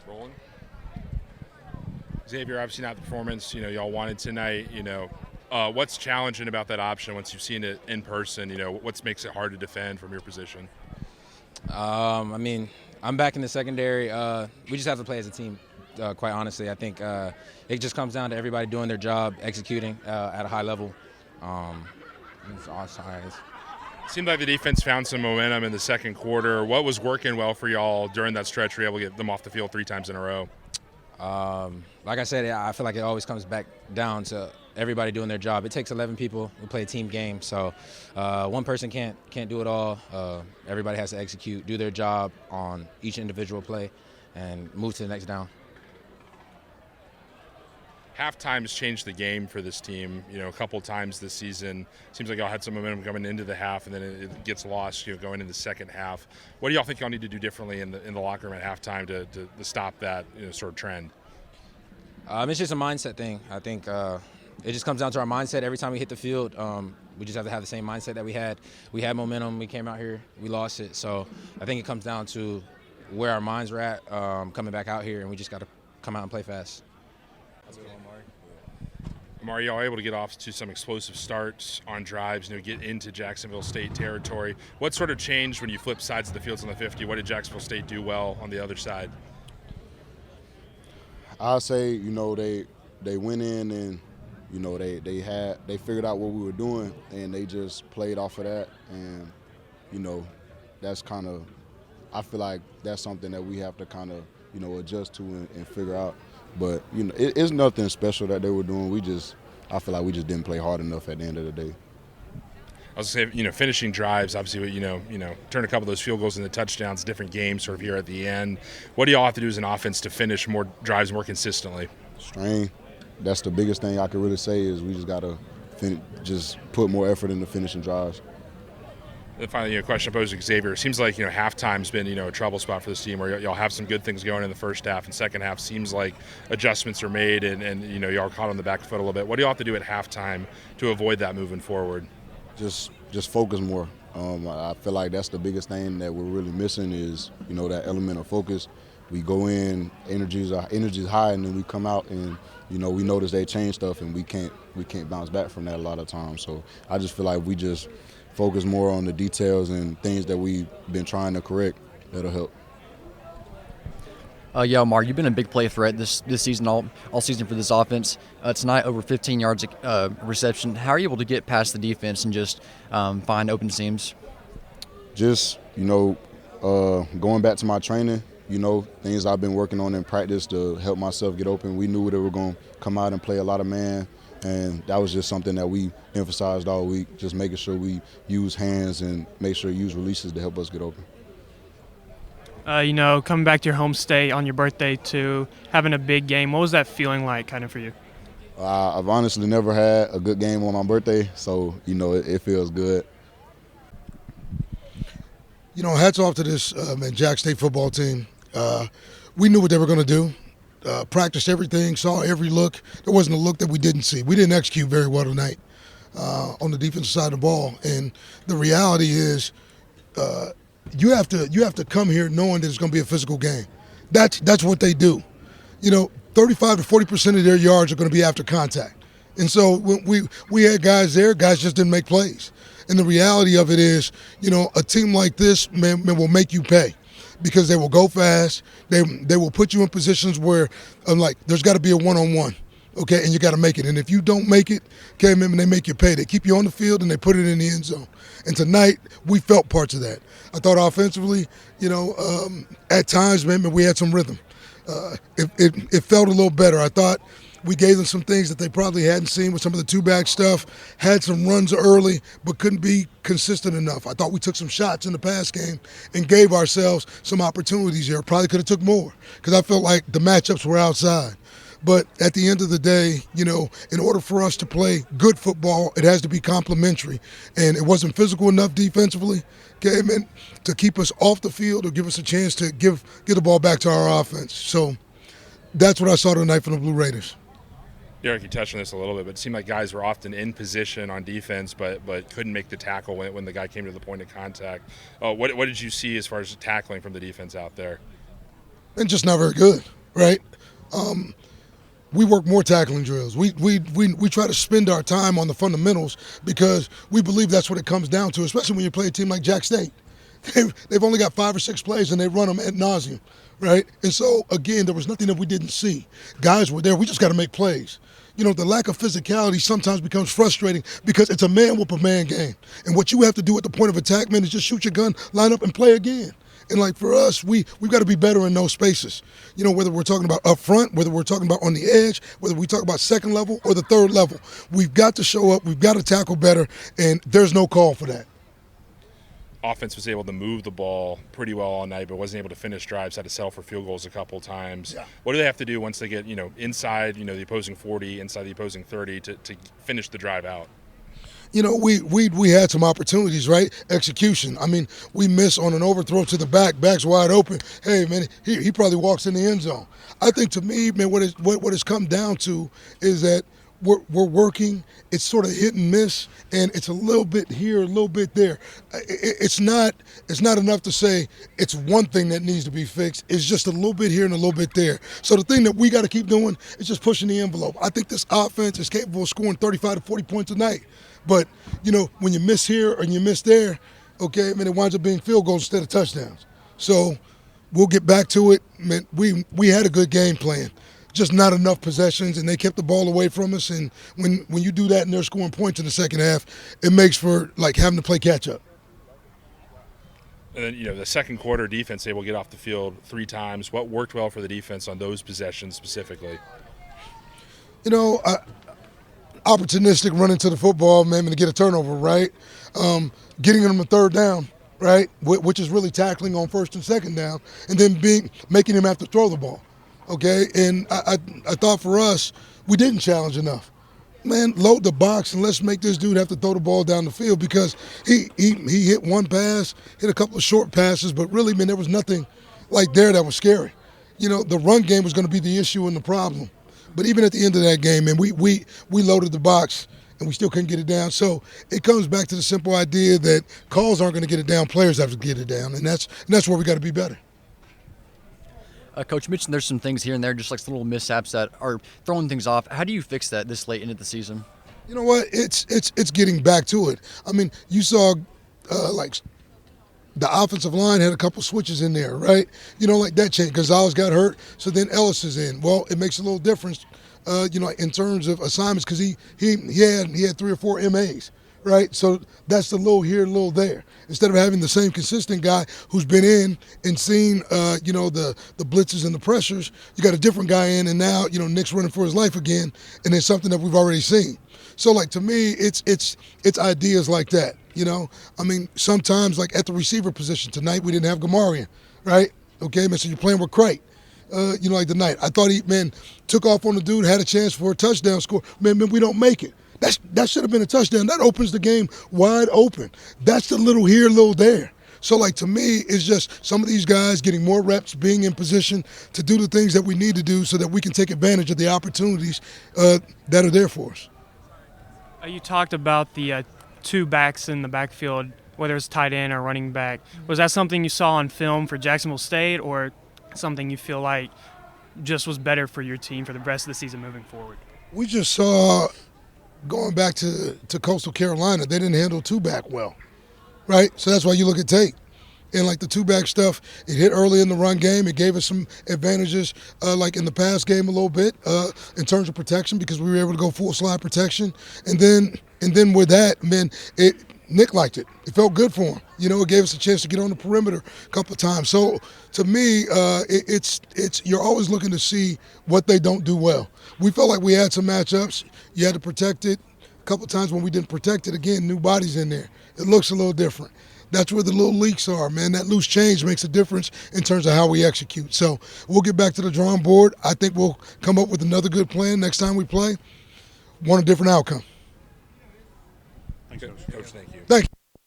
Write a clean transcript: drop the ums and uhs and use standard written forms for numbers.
Rolling. Xavier, obviously not the performance y'all wanted tonight. What's challenging about that option once you've seen it in person? What makes it hard to defend from your position? I'm back in the secondary. We just have to play as a team. Quite honestly, I think it just comes down to everybody doing their job, executing at a high level. It's awesome. Seemed like the defense found some momentum in the second quarter. What was working well for y'all during that stretch? Were you able to get them off the field 3 times in a row? Like I said, I feel like it always comes back down to everybody doing their job. It takes 11 people. We play a team game, so one person can't do it all. Everybody has to execute, do their job on each individual play, and move to the next down. Halftime's changed the game for this team, a couple times this season. Seems like y'all had some momentum coming into the half, and then it gets lost, going into the second half. What do y'all think y'all need to do differently in the locker room at halftime to stop that sort of trend? It's just a mindset thing. I think it just comes down to our mindset. Every time we hit the field, we just have to have the same mindset that we had. We had momentum. We came out here. We lost it. So I think it comes down to where our minds were at coming back out here, and we just got to come out and play fast. Amari, y'all able to get off to some explosive starts on drives, get into Jacksonville State territory. What sort of changed when you flipped sides of the fields on the 50? What did Jacksonville State do well on the other side? I'll say, they went in and, they figured out what we were doing, and they just played off of that. And, that's kind of, I feel like that's something that we have to kind of, adjust to and figure out. But, it's nothing special that they were doing. I feel like we just didn't play hard enough at the end of the day. I was going to say, finishing drives, obviously, turn a couple of those field goals into touchdowns, different games sort of here at the end. What do y'all have to do as an offense to finish more drives more consistently? Strain. That's the biggest thing I could really say is we just got to just put more effort into finishing drives. And finally, a question posed to Xavier. It seems like, halftime's been, a trouble spot for this team where y'all have some good things going in the first half, and second half seems like adjustments are made and y'all are caught on the back foot a little bit. What do y'all have to do at halftime to avoid that moving forward? Just focus more. I feel like that's the biggest thing that we're really missing is, that element of focus. We go in, energy's high, and then we come out and, we notice they change stuff, and we can't bounce back from that a lot of times. So I just feel like we just focus more on the details and things that we've been trying to correct. That'll help. Yeah, Mark, you've been a big play threat this season, all season for this offense. Tonight, over 15 yards reception. How are you able to get past the defense and just find open seams? Just, going back to my training, things I've been working on in practice to help myself get open. We knew they were going to come out and play a lot of man, and that was just something that we emphasized all week, just making sure we use hands and make sure we use releases to help us get open. Coming back to your home state on your birthday to having a big game, what was that feeling like kind of for you? I've honestly never had a good game on my birthday, so, it feels good. Hats off to this Jack State football team. We knew what they were going to do. Practiced everything, saw every look. There wasn't a look that we didn't see. We didn't execute very well tonight on the defensive side of the ball. And the reality is you have to come here knowing that it's going to be a physical game. That's what they do. 35 to 40% of their yards are going to be after contact. And so when we had guys there, guys just didn't make plays. And the reality of it is, a team like this, man, will make you pay because they will go fast. They will put you in positions where, there's got to be a one-on-one, okay, and you got to make it. And if you don't make it, okay, man, they make you pay. They keep you on the field and they put it in the end zone. And tonight, we felt parts of that. I thought offensively, at times, man, we had some rhythm. It felt a little better. I thought we gave them some things that they probably hadn't seen with some of the two-back stuff, had some runs early, but couldn't be consistent enough. I thought we took some shots in the pass game and gave ourselves some opportunities here. Probably could have took more because I felt like the matchups were outside. But at the end of the day, in order for us to play good football, it has to be complementary. And it wasn't physical enough defensively, okay, man, to keep us off the field or give us a chance to get the ball back to our offense. So that's what I saw tonight from the Blue Raiders. Derek, you touched on this a little bit, but it seemed like guys were often in position on defense but couldn't make the tackle when the guy came to the point of contact. What did you see as far as tackling from the defense out there? And just not very good. right? We work more tackling drills. We try to spend our time on the fundamentals because we believe that's what it comes down to, especially when you play a team like Jack State. They've only got 5 or 6 plays and they run them ad nauseum, right? And so, again, there was nothing that we didn't see. Guys were there. We just got to make plays. You know, the lack of physicality sometimes becomes frustrating because it's a man-whoop-a-man game. And what you have to do at the point of attack, man, is just shoot your gun, line up, and play again. And, like, for us, we've got to be better in those spaces. You know, whether we're talking about up front, whether we're talking about on the edge, whether we talk about second level or the third level. We've got to show up. We've got to tackle better, and there's no call for that. Offense was able to move the ball pretty well all night, but wasn't able to finish drives, had to settle for field goals a couple times. Yeah. What do they have to do once they get, inside, the opposing 40, inside the opposing 30 to finish the drive out? You know, we had some opportunities, right? Execution. I mean, we miss on an overthrow to the back's wide open. Hey, man, he probably walks in the end zone. I think, to me, man, what it's come down to is that we're working. It's sort of hit and miss, and it's a little bit here, a little bit there. It's not enough to say it's one thing that needs to be fixed. It's just a little bit here and a little bit there. So the thing that we got to keep doing is just pushing the envelope. I think this offense is capable of scoring 35 to 40 points a night. But, when you miss here and you miss there, okay, I mean, it winds up being field goals instead of touchdowns. So we'll get back to it. Man, we had a good game plan. Just not enough possessions, and they kept the ball away from us. And when you do that and they're scoring points in the second half, it makes for, like, having to play catch-up. And then, the second quarter defense able to get off the field 3 times. What worked well for the defense on those possessions specifically? Opportunistic running to the football, man, to get a turnover, right? Getting them a third down, right, which is really tackling on first and second down, and then making him have to throw the ball. Okay, and I thought for us, we didn't challenge enough. Man, load the box and let's make this dude have to throw the ball down the field because he hit one pass, hit a couple of short passes, but really, man, there was nothing like there that was scary. The run game was going to be the issue and the problem. But even at the end of that game, man, we loaded the box and we still couldn't get it down. So it comes back to the simple idea that calls aren't going to get it down, players have to get it down, and that's where we got to be better. Coach, you mentioned there's some things here and there, just like some little mishaps that are throwing things off. How do you fix that this late into the season? You know what? It's getting back to it. I mean, you saw the offensive line had a couple switches in there, right? Like that change. Gonzalez got hurt, so then Ellis is in. Well, it makes a little difference, in terms of assignments because he had 3 or 4 MAs. Right, so that's a little here, a little there. Instead of having the same consistent guy who's been in and seen, the blitzes and the pressures, you got a different guy in, and now, Nick's running for his life again, and it's something that we've already seen. So, like, to me, it's ideas like that. I mean, sometimes, like at the receiver position tonight, we didn't have Gamarian, right? Okay, man, so you're playing with Crate. Like tonight, I thought he took off on the dude, had a chance for a touchdown score. Man, we don't make it. That should have been a touchdown. That opens the game wide open. That's the little here, little there. So, like, to me, it's just some of these guys getting more reps, being in position to do the things that we need to do so that we can take advantage of the opportunities that are there for us. You talked about the 2 backs in the backfield, whether it's tight end or running back. Was that something you saw on film for Jacksonville State or something you feel like just was better for your team for the rest of the season moving forward? We just saw – going back to Coastal Carolina, they didn't handle 2-back well, right? So that's why you look at tape. And, like, the 2-back stuff, it hit early in the run game. It gave us some advantages, like in the pass game a little bit in terms of protection because we were able to go full slide protection. And then with that, man, Nick liked it. It felt good for him. It gave us a chance to get on the perimeter a couple of times. So, to me, it's you're always looking to see what they don't do well. We felt like we had some matchups. You had to protect it. A couple of times when we didn't protect it, again, new bodies in there. It looks a little different. That's where the little leaks are, man. That loose change makes a difference in terms of how we execute. So we'll get back to the drawing board. I think we'll come up with another good plan next time we play. Want a different outcome. Coach, thank you. Thank you.